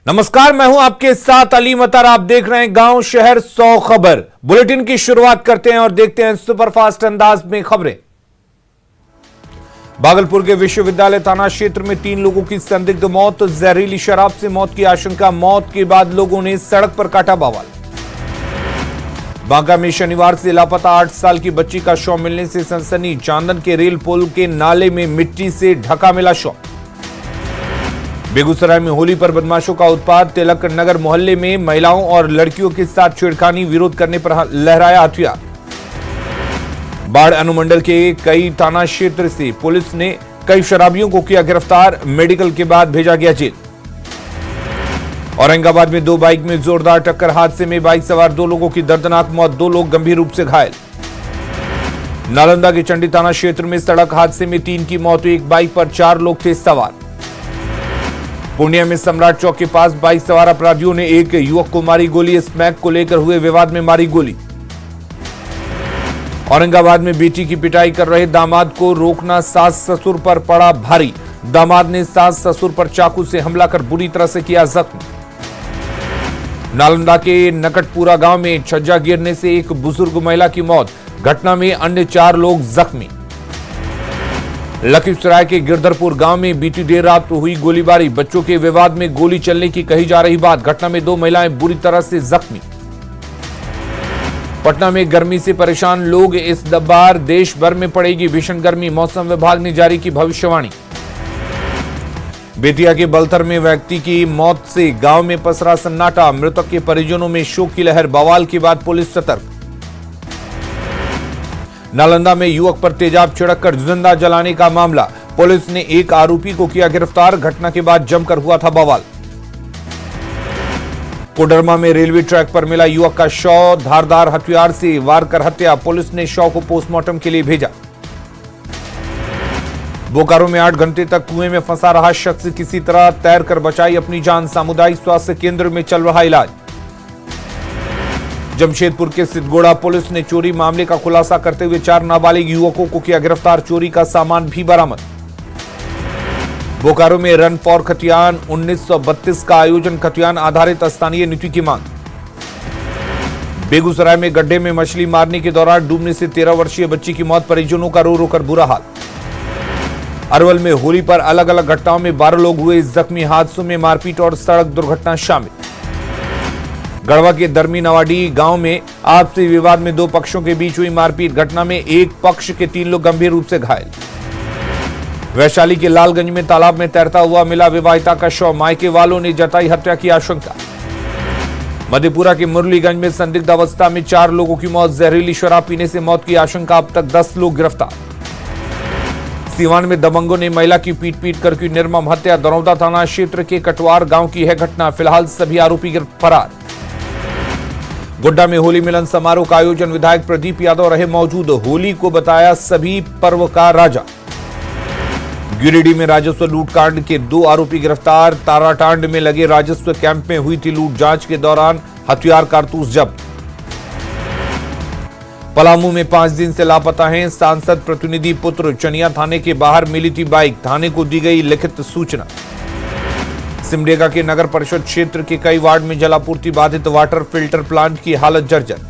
नमस्कार, मैं हूं आपके साथ अली मतर। आप देख रहे हैं गांव शहर 100 खबर। बुलेटिन की शुरुआत करते हैं और देखते हैं सुपरफास्ट अंदाज में खबरें। भागलपुर के विश्वविद्यालय थाना क्षेत्र में 3 लोगों की संदिग्ध मौत, जहरीली शराब से मौत की आशंका। मौत के बाद लोगों ने सड़क पर काटा बवाल। बांका में शनिवार से लापता 8 साल की बच्ची का शव मिलने से सनसनी। चांदन के रेल पुल के नाले में मिट्टी से ढका मिला शव। बेगूसराय में होली पर बदमाशों का उत्पात। तिलक नगर मोहल्ले में महिलाओं और लड़कियों के साथ छेड़खानी, विरोध करने पर लहराया हथियार। बाढ़ अनुमंडल के कई थाना क्षेत्र से पुलिस ने कई शराबियों को किया गिरफ्तार। मेडिकल के बाद भेजा गया जेल। औरंगाबाद में 2 बाइक में जोरदार टक्कर, हादसे में बाइक सवार 2 लोगों की दर्दनाक मौत, 2 लोग गंभीर रूप से घायल। नालंदा के चंडी थाना क्षेत्र में सड़क हादसे में 3 की मौत, एक बाइक पर 4 लोग थे सवार। पूर्णिया में सम्राट चौक के पास बाइक सवार अपराधियों ने एक युवक को मारी गोली। स्मैक को लेकर हुए विवाद में मारी गोली। औरंगाबाद में बेटी की पिटाई कर रहे दामाद को रोकना सास ससुर पर पड़ा भारी। दामाद ने सास ससुर पर चाकू से हमला कर बुरी तरह से किया जख्म। नालंदा के नकटपुरा गांव में छज्जा गिरने से एक बुजुर्ग महिला की मौत, घटना में अन्य 4 लोग जख्मी। लखीसराय के गिरधरपुर गांव में बीती देर रात हुई गोलीबारी, बच्चों के विवाद में गोली चलने की कही जा रही बात। घटना में 2 महिलाएं बुरी तरह से जख्मी। पटना में गर्मी से परेशान लोग, इस बार देश भर में पड़ेगी भीषण गर्मी, मौसम विभाग ने जारी की भविष्यवाणी। बेतिया के बलथर में व्यक्ति की मौत से गांव में पसरा सन्नाटा, मृतक के परिजनों में शोक की लहर, बवाल के बाद पुलिस सतर्क। नालंदा में युवक पर तेजाब छिड़ककर जिंदा जलाने का मामला, पुलिस ने एक आरोपी को किया गिरफ्तार। घटना के बाद जमकर हुआ था बवाल। कोडरमा में रेलवे ट्रैक पर मिला युवक का शव, धारदार हथियार से वार कर हत्या, पुलिस ने शव को पोस्टमार्टम के लिए भेजा। बोकारो में 8 घंटे तक कुएं में फंसा रहा शख्स किसी तरह तैरकर बचाई अपनी जान, सामुदायिक स्वास्थ्य केंद्र में चल रहा इलाज। जमशेदपुर के सिद्धगोड़ा पुलिस ने चोरी मामले का खुलासा करते हुए 4 नाबालिग युवकों को किया गिरफ्तार, चोरी का सामान भी बरामद। बोकारो में रन फॉर खतियान 1932 का आयोजन, खतियान आधारित स्थानीय नीति की मांग। बेगूसराय में गड्ढे में मछली मारने के दौरान डूबने से 13 वर्षीय बच्ची की मौत, परिजनों का रो रो कर बुरा हाल। अरवल में होली पर अलग अलग घटनाओं में 12 लोग हुए जख्मी, हादसों में मारपीट और सड़क दुर्घटना शामिल। गढ़वा के दरमी नवाडी गांव में आपसी विवाद में 2 पक्षों के बीच हुई मारपीट, घटना में एक पक्ष के 3 लोग गंभीर रूप से घायल। वैशाली के लालगंज में तालाब में तैरता हुआ मिला विवाहिता का शव, मायके वालों ने जताई हत्या की आशंका। मधेपुरा के मुरलीगंज में संदिग्ध अवस्था में 4 लोगों की मौत, जहरीली शराब पीने से मौत की आशंका, अब तक 10 लोग गिरफ्तार। सीवान में दबंगों ने महिला की पीट कर की निर्मम हत्या, दरौदा थाना क्षेत्र के कटवार गांव की है घटना, फिलहाल सभी आरोपी फरार। गोड्डा में होली मिलन समारोह का आयोजन, विधायक प्रदीप यादव रहे मौजूद, होली को बताया सभी पर्व का राजा। गिरिडीह में राजस्व लूटकांड के 2 आरोपी गिरफ्तार, ताराटांड में लगे राजस्व कैंप में हुई थी लूट, जांच के दौरान हथियार कारतूस जब्त। पलामू में 5 दिन से लापता हैं सांसद प्रतिनिधि पुत्र, चनिया थाने के बाहर मिली थी बाइक, थाने को दी गई लिखित सूचना। सिमडेगा के नगर परिषद क्षेत्र के कई वार्ड में जलापूर्ति बाधित, वाटर फिल्टर प्लांट की हालत जर्जर।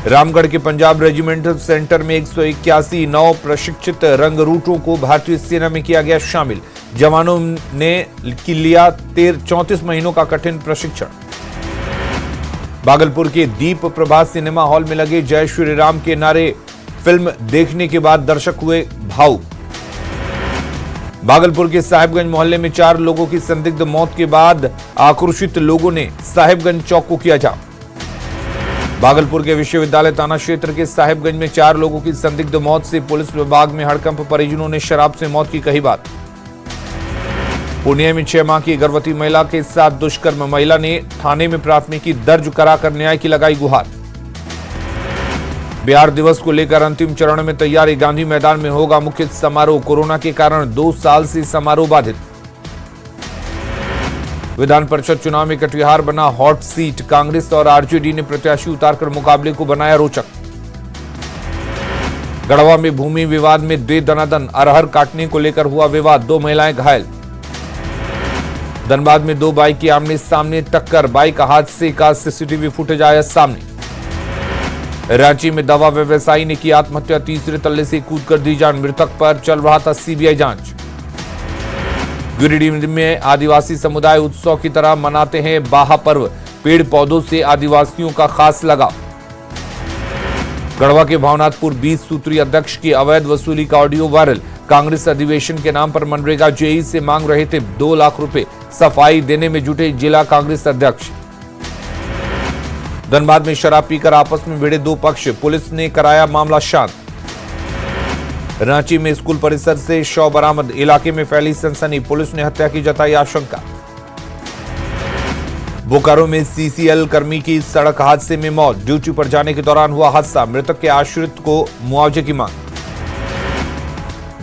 रामगढ़ के पंजाब रेजिमेंटल सेंटर में 181 नौ प्रशिक्षित रंगरूटों को भारतीय सेना में किया गया शामिल, जवानों ने लिया 34 महीनों का कठिन प्रशिक्षण। भागलपुर के दीप प्रभात सिनेमा हॉल में लगे जय श्री राम के नारे, फिल्म देखने के बाद दर्शक हुए भावुक। भागलपुर के साहिबगंज मोहल्ले में 4 लोगों की संदिग्ध मौत के बाद आक्रोशित लोगों ने साहिबगंज चौक को किया जाम। भागलपुर के विश्वविद्यालय थाना क्षेत्र के साहिबगंज में 4 लोगों की संदिग्ध मौत से पुलिस विभाग में हड़कंप, परिजनों ने शराब से मौत की कही बात। पूर्णिया में 6 माह की गर्भवती महिला के साथ दुष्कर्म, महिला ने थाने में प्राथमिकी दर्ज कराकर न्याय की लगाई गुहार। बिहार दिवस को लेकर अंतिम चरण में तैयारी, गांधी मैदान में होगा मुख्य समारोह, कोरोना के कारण 2 साल से समारोह बाधित। विधान परिषद चुनाव में कटिहार बना हॉट सीट, कांग्रेस और आरजेडी ने प्रत्याशी उतारकर मुकाबले को बनाया रोचक। गढ़वा में भूमि विवाद में दे दनादन, अरहर काटने को लेकर हुआ विवाद, 2 महिलाएं घायल। धनबाद में दो बाइक की आमने सामने टक्कर, बाइक हादसे का सीसीटीवी फुटेज आया सामने। रांची में दवा व्यवसायी ने की आत्महत्या, तीसरे तल्ले से कूद कर दी जान, मृतक पर चल रहा था सीबीआई जांच। गिरिडीह में आदिवासी समुदाय उत्सव की तरह मनाते हैं बाहा पर्व, पेड़ पौधों से आदिवासियों का खास लगाव। गढ़वा के भावनाथपुर 20 सूत्री अध्यक्ष की अवैध वसूली का ऑडियो वायरल, कांग्रेस अधिवेशन के नाम पर मनरेगा जेई से मांग रहे थे 2 लाख रुपए, सफाई देने में जुटे जिला कांग्रेस अध्यक्ष। धनबाद में शराब पीकर आपस में भिड़े दो पक्ष, पुलिस ने कराया मामला शांत। रांची में स्कूल परिसर से शव बरामद, इलाके में फैली सनसनी, पुलिस ने हत्या की जताई आशंका। बोकारो में सीसीएल कर्मी की सड़क हादसे में मौत, ड्यूटी पर जाने के दौरान हुआ हादसा, मृतक के आश्रित को मुआवजे की मांग।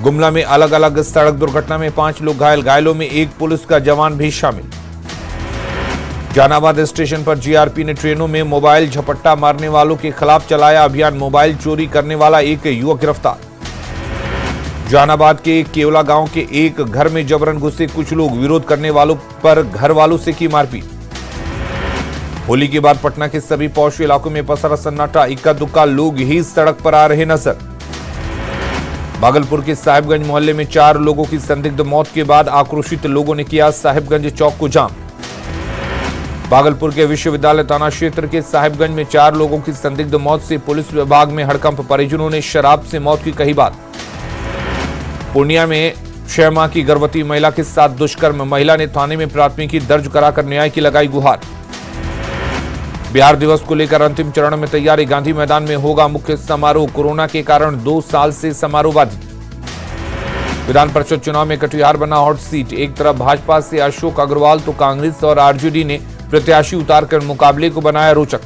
गुमला में अलग अलग सड़क दुर्घटना में 5 लोग घायल, घायलों में एक पुलिस का जवान भी शामिल। जहानाबाद स्टेशन पर जीआरपी ने ट्रेनों में मोबाइल झपट्टा मारने वालों के खिलाफ चलाया अभियान, मोबाइल चोरी करने वाला एक युवक गिरफ्तार। जहानाबाद के केवला गांव के एक घर में जबरन घुसे कुछ लोग, विरोध करने वालों पर घर वालों से की मारपीट। होली के बाद पटना के सभी पौष इलाकों में पसरा सन्नाटा, इक्का दुक्का लोग ही सड़क पर आ रहे नजर। भागलपुर के साहिबगंज मोहल्ले में 4 लोगों की संदिग्ध मौत के बाद आक्रोशित लोगों ने किया साहिबगंज चौक को जाम। भागलपुर के विश्वविद्यालय थाना क्षेत्र के साहिबगंज में 4 लोगों की संदिग्ध मौत से पुलिस विभाग में हड़कंप, परिजनों ने शराब से मौत की कही बात। पूर्णिया में 6 माह की गर्भवती महिला के साथ दुष्कर्म, महिला ने थाने में प्राथमिकी दर्ज कराकर न्याय की लगाई गुहार। बिहार दिवस को लेकर अंतिम चरण में तैयारी, गांधी मैदान में होगा मुख्य समारोह, कोरोना के कारण 2 साल से समारोह बाधित। विधान परिषद चुनाव में कटिहार बना हॉट सीट, एक तरफ भाजपा से अशोक अग्रवाल तो कांग्रेस और आरजेडी ने प्रत्याशी उतारकर मुकाबले को बनाया रोचक।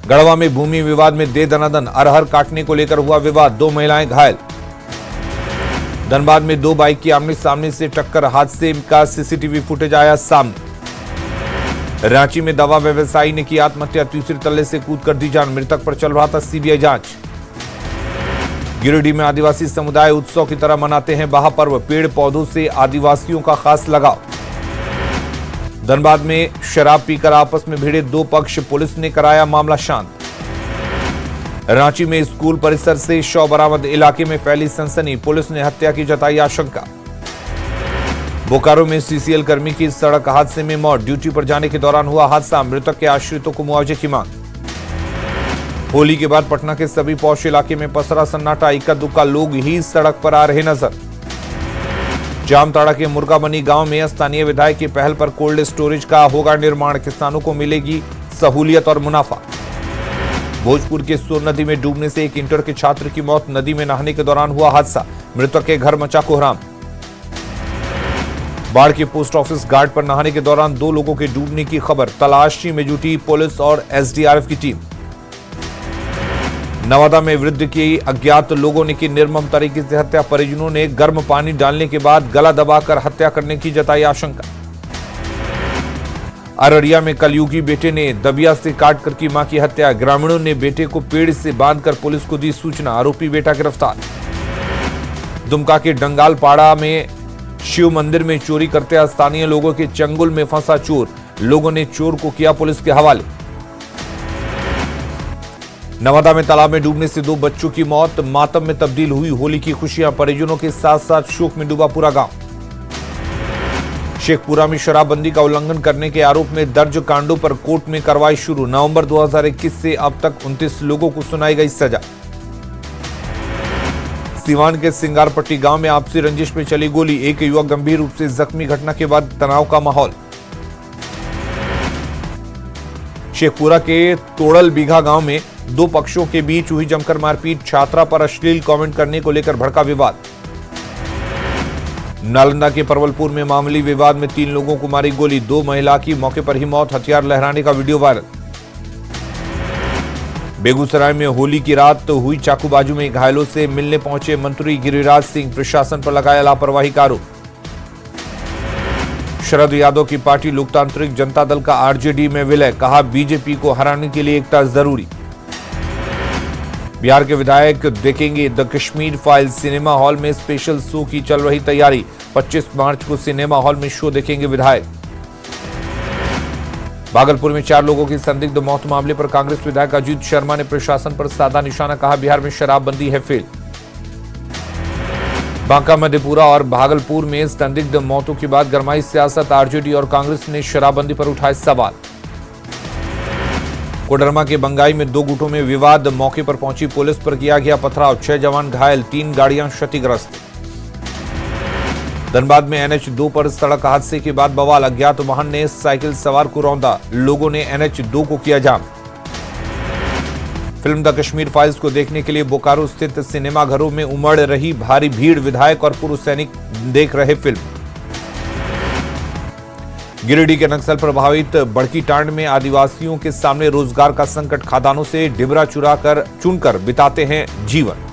गढ़वा में भूमि विवाद में दे दनादन, अरहर काटने को लेकर हुआ विवाद, 2 महिलाएं घायल। धनबाद में 2 बाइक की आमने सामने से टक्कर, हादसे का सीसीटीवी फुटेज आया सामने। रांची में दवा व्यवसायी ने की आत्महत्या, तीसरे तल्ले से कूद कर दी जान, मृतक पर चल रहा था सीबीआई जांच। गिरिडीह में आदिवासी समुदाय उत्सव की तरह मनाते हैं बाहा पर्व, पेड़ पौधों से आदिवासियों का खास लगाव। धनबाद में शराब पीकर आपस में भिड़े 2 पक्ष, पुलिस ने कराया मामला शांत। रांची में स्कूल परिसर से शव बरामद, इलाके में फैली सनसनी, पुलिस ने हत्या की जताई आशंका। बोकारो में सीसीएल कर्मी की सड़क हादसे में मौत, ड्यूटी पर जाने के दौरान हुआ हादसा, मृतक के आश्रितों को मुआवजे की मांग। होली के बाद पटना के सभी पौष इलाके में पसरा सन्नाटा, इक्का दुक्का लोग ही सड़क पर आ रहे नजर। जामताड़ा के मुर्गाबनी गांव में स्थानीय विधायक की पहल पर कोल्ड स्टोरेज का होगा निर्माण, किसानों को मिलेगी सहूलियत और मुनाफा। भोजपुर के सोन नदी में डूबने से एक इंटर के छात्र की मौत, नदी में नहाने के दौरान हुआ हादसा, मृतक के घर मचा कोहराम। बाढ़ के पोस्ट ऑफिस घाट पर नहाने के दौरान 2 लोगों के डूबने की खबर, तलाशी में जुटी पुलिस और एसडीआरएफ की टीम। नवादा में वृद्ध की अज्ञात लोगों ने की निर्मम तरीके से हत्या, परिजनों ने गर्म पानी डालने के बाद गला दबाकर हत्या करने की जताई आशंका। अररिया में कलयुगी बेटे ने दबिया से काटकर की मां की हत्या, ग्रामीणों ने बेटे को पेड़ से बांधकर पुलिस को दी सूचना, आरोपी बेटा गिरफ्तार। दुमका के डंगालपाड़ा में शिव मंदिर में चोरी करते स्थानीय लोगों के चंगुल में फंसा चोर, लोगों ने चोर को किया पुलिस के हवाले। नवादा में तालाब में डूबने से 2 बच्चों की मौत, मातम में तब्दील हुई होली की खुशियां, परिजनों के साथ साथ शोक में डूबा पूरा गांव। शेखपुरा में शराबबंदी का उल्लंघन करने के आरोप में दर्ज कांडों पर कोर्ट में कार्रवाई शुरू, नवंबर 2021 से अब तक 29 लोगों को सुनाई गई सजा। सीवान के सिंगारपट्टी गांव में आपसी रंजिश में चली गोली, एक युवक गंभीर रूप से जख्मी, घटना के बाद तनाव का माहौल। शेखपुरा के तोड़ल बीघा गांव में 2 पक्षों के बीच हुई जमकर मारपीट, छात्रा पर अश्लील कमेंट करने को लेकर भड़का विवाद। नालंदा के परवलपुर में मामूली विवाद में 3 लोगों को मारी गोली, 2 महिला की मौके पर ही मौत, हथियार लहराने का वीडियो वायरल। बेगूसराय में होली की रात हुई चाकूबाजी में घायलों से मिलने पहुंचे मंत्री गिरिराज सिंह, प्रशासन पर लगाया लापरवाही का आरोप। शरद यादव की पार्टी लोकतांत्रिक जनता दल का आरजेडी में विलय, कहा बीजेपी को हराने के लिए एकता जरूरी। बिहार के विधायक देखेंगे the Kashmir files, cinema hall में स्पेशल शो की चल रही तैयारी, 25 मार्च को सिनेमा हॉल में शो देखेंगे विधायक। भागलपुर में 4 लोगों की संदिग्ध मौत मामले पर कांग्रेस विधायक अजीत शर्मा ने प्रशासन पर साधा निशाना, कहा बिहार में शराबबंदी है फेल। बांका, मधेपुरा और भागलपुर में संदिग्ध मौतों के बाद गरमाई सियासत, आरजेडी और कांग्रेस ने शराबबंदी पर उठाए सवाल। कोडरमा के बंगाई में 2 गुटों में विवाद, मौके पर पहुंची पुलिस पर किया गया पथराव, 6 जवान घायल, 3 गाड़ियां क्षतिग्रस्त। धनबाद में NH2 पर सड़क हादसे के बाद बवाल, अज्ञात वाहन ने साइकिल सवार को रौंदा, लोगों ने NH2 को किया जाम। फिल्म द कश्मीर फाइल्स को देखने के लिए बोकारो स्थित सिनेमाघरों में उमड़ रही भारी भीड़, विधायक और पूर्व सैनिक देख रहे फिल्म। गिरिडीह के नक्सल प्रभावित बड़की टांड में आदिवासियों के सामने रोजगार का संकट, खदानों से डिबरा चुनकर बिताते हैं जीवन।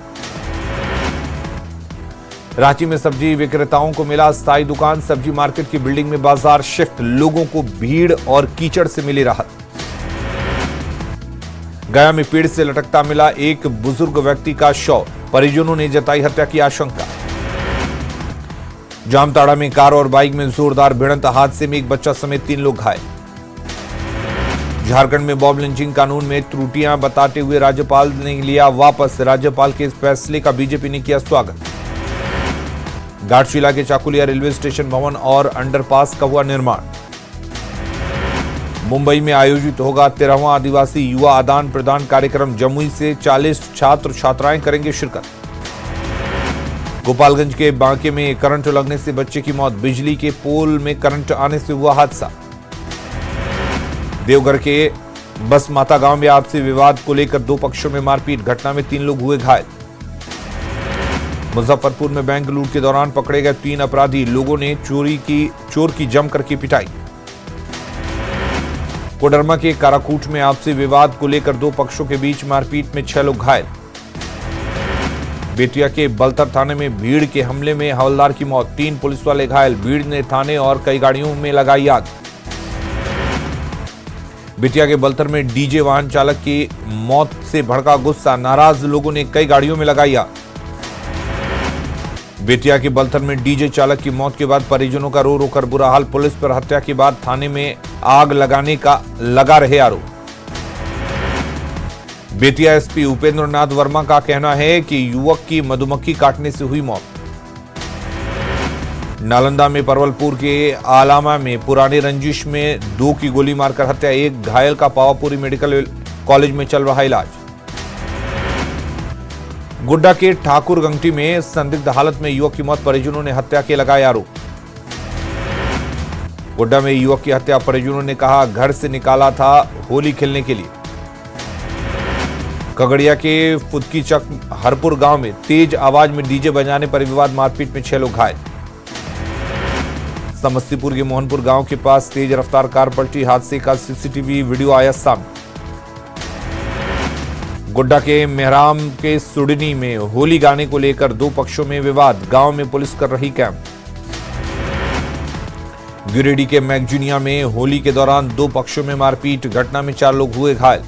रांची में सब्जी विक्रेताओं को मिला स्थायी दुकान, सब्जी मार्केट की बिल्डिंग में बाजार शिफ्ट, लोगों को भीड़ और कीचड़ से मिली राहत। गया में पेड़ से लटकता मिला एक बुजुर्ग व्यक्ति का शव, परिजनों ने जताई हत्या की आशंका। जामताड़ा में कार और बाइक में जोरदार भिड़ंत, हादसे में एक बच्चा समेत 3 लोग घायल। झारखंड में बॉब लिंचिंग कानून में त्रुटियां बताते हुए राज्यपाल ने लिया वापस, राज्यपाल के इस फैसले का बीजेपी ने किया स्वागत। घाटशिला के चाकुलिया रेलवे स्टेशन भवन और अंडरपास का हुआ निर्माण। मुंबई में आयोजित होगा 13वां आदिवासी युवा आदान प्रदान कार्यक्रम, जमुई से 40 छात्र छात्राएं करेंगे शिरकत। गोपालगंज के बांके में करंट लगने से बच्चे की मौत, बिजली के पोल में करंट आने से हुआ हादसा। देवघर के बस माता गांव में आपसी विवाद को लेकर 2 पक्षों में मारपीट, घटना में 3 लोग हुए घायल। मुजफ्फरपुर में बैंक लूट के दौरान पकड़े गए 3 अपराधी, लोगों ने चोर की जमकर की पिटाई। कोडरमा के काराकूट में आपसी विवाद को लेकर 2 पक्षों के बीच मारपीट में 6 लोग घायल। बेतिया के बलथर थाने में भीड़ के हमले में हवलदार की मौत, 3 पुलिस वाले घायल, भीड़ ने थाने और कई गाड़ियों में लगाई आग। बेतिया के बलथर में डीजे वाहन चालक की मौत से भड़का गुस्सा, नाराज लोगों ने कई गाड़ियों में लगाई आग। बेतिया के बलथर में डीजे चालक की मौत के बाद परिजनों का रो रो कर बुरा हाल, पुलिस पर हत्या के बाद थाने में आग लगाने का लगा रहे आरोप। बेतिया एसपी उपेंद्र नाथ वर्मा का कहना है कि युवक की मधुमक्खी काटने से हुई मौत। नालंदा में परवलपुर के आलामा में पुरानी रंजिश में 2 की गोली मारकर हत्या, 1 घायल का पावापुरी मेडिकल कॉलेज में चल रहा इलाज। गोड्डा के ठाकुर गंगटी में संदिग्ध हालत में युवक की मौत, परिजनों ने हत्या के लगाए आरोप। गोड्डा में युवक की हत्या, परिजनों ने कहा घर से निकाला था होली खेलने के लिए। कगड़िया के फुदकीचक हरपुर गांव में तेज आवाज में डीजे बजाने पर विवाद, मारपीट में 6 लोग घायल। समस्तीपुर के मोहनपुर गांव के पास तेज रफ्तार कार पलटी, हादसे का सीसीटीवी वीडियो आया सामने। गोड्डा के मेहराम के सुडनी में होली गाने को लेकर 2 पक्षों में विवाद, गांव में पुलिस कर रही कैंप। गिरिडीह के मैगजीनिया में होली के दौरान 2 पक्षों में मारपीट, घटना में 4 लोग हुए घायल।